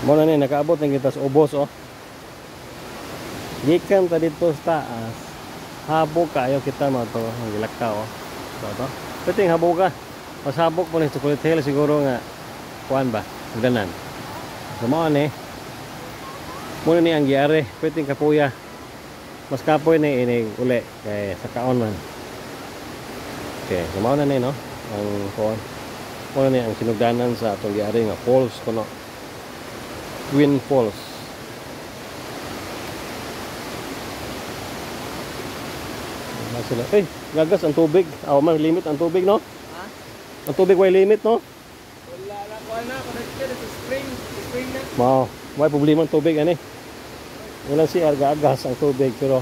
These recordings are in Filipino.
Muna ni nakaabot ng kita sa ubos oh. Gikan ta dito sa taas. Habog kayo kita mo to, ang gilakaw oh. So to. Pwedeng habog ka. Pasabog po ni Chocolate Hill siguro nga kuan ba? Ganan. Sumo ni. Muna ni ang giyari, pwedeng kapuya. Mas kapoy ni ini uli kay sa kaon man. Okay, sumo na ni no. Ang kuan. Muna ni ang sinugdanan sa atong giyari nga falls kuno. Twin Falls. Sila. Gagas ang tubig. Aw man limit ang tubig no? Ha? Ang tubig way limit no? Wala na ko na connected sa spring na. Mao, way problema ang tubig ani. Wala si gagas ang tubig pero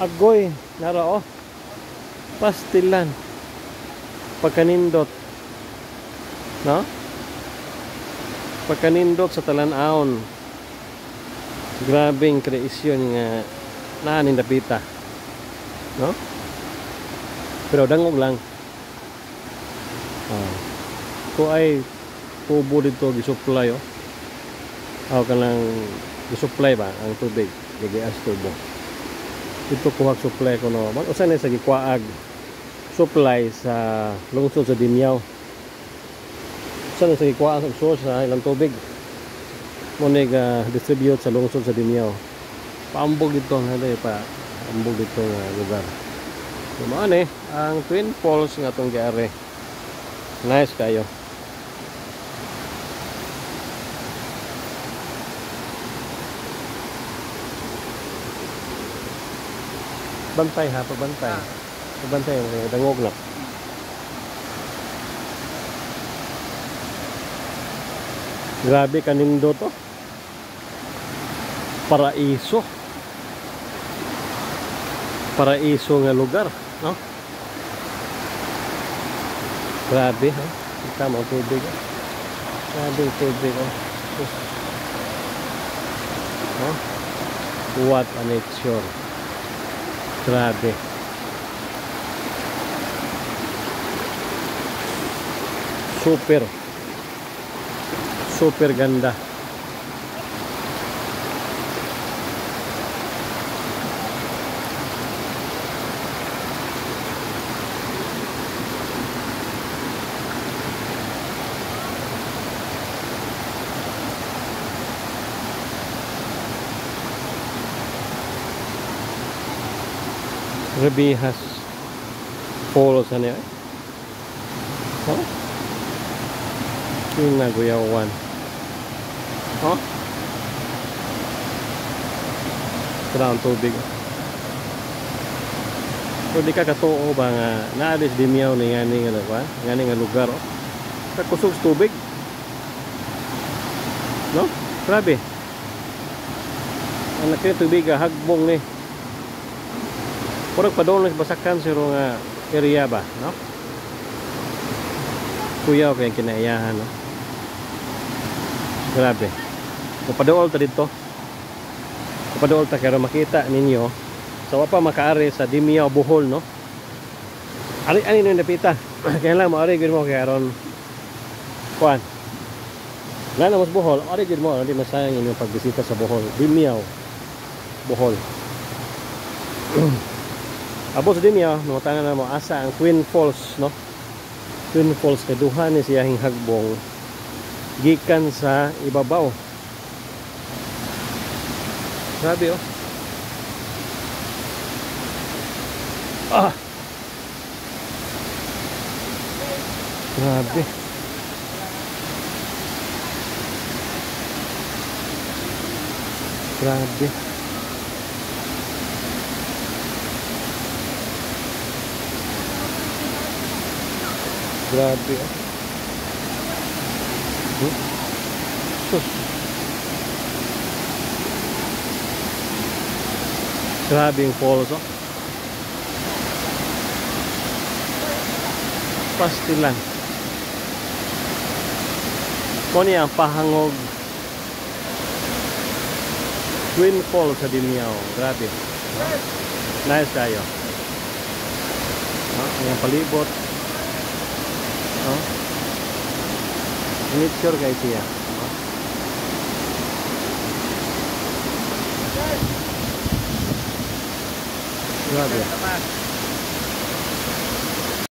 agoy nara oh. Pastilan. Pagkanindot. No? Pagkanindot sa talan-aon. Grabing kreasyon nga naanin dapita. No? Pero dangog lang. Ko ay tubo dito gisupply oh. Aw kanang gisupply ba ang tubig gigias tubo. Ito kuha supply ko no. Mag-usa na sa gikuaag supply sa lungsod sa Dimiao. Saan sa ikuha ang source sa ilang tubig munig distribute sa lungsod sa Dimiao. Paambog dito pa ambog dito nga lugar. Dumaan ang Twin Falls nga itong giari. Nice kayo. Bantay ha, pabantay. Pabantay, dangog na. Grabe kanindo to. Paraiso. Paraiso nga lugar, no? Grabe ha. Kita mo tubig. Grabe tubig oh. No? What a nature. Grabe. Super ganda. Rebihas Falls ano yan? Oh? Yung naguyawan. Oh? Tara ang tubig. So di ka katuo ba nga naalis Dimiao ni ngani nga ba? Ngani nga lugar oh. Kakusog sa tubig. No? Grabe. Ang nakita tubig hagbong ni. Purag pa doon basakan siro nga area ba, no? Kuyaw kayang kinaiyahan, no? Grabe. Kapadool ta dito. Kapadool ta kaya makita ninyo sa wapa makaari sa Dimiao, Bohol, no? Ani nung napita. Kaya lang maari gid mo kaya ron kuan. Nga mas Bohol, ari gid mo, hindi masayang inyong pagbisita sa Bohol, Dimiao, Bohol. Abo sa Dimiao, matangan na mo asa ang Twin Falls, no? Twin Falls kay duha ni siyahing hagbong gikan sa ibabaw. Grabe oh. Grabe. Grabe. Grabe oh. Grabe yung falls oh. Pastilan. Kung ang pahangog Twin Falls sa Dimiao. Grabe. Nice kayo. Ang palibot. Make sure guys siya. Grabe. Tama.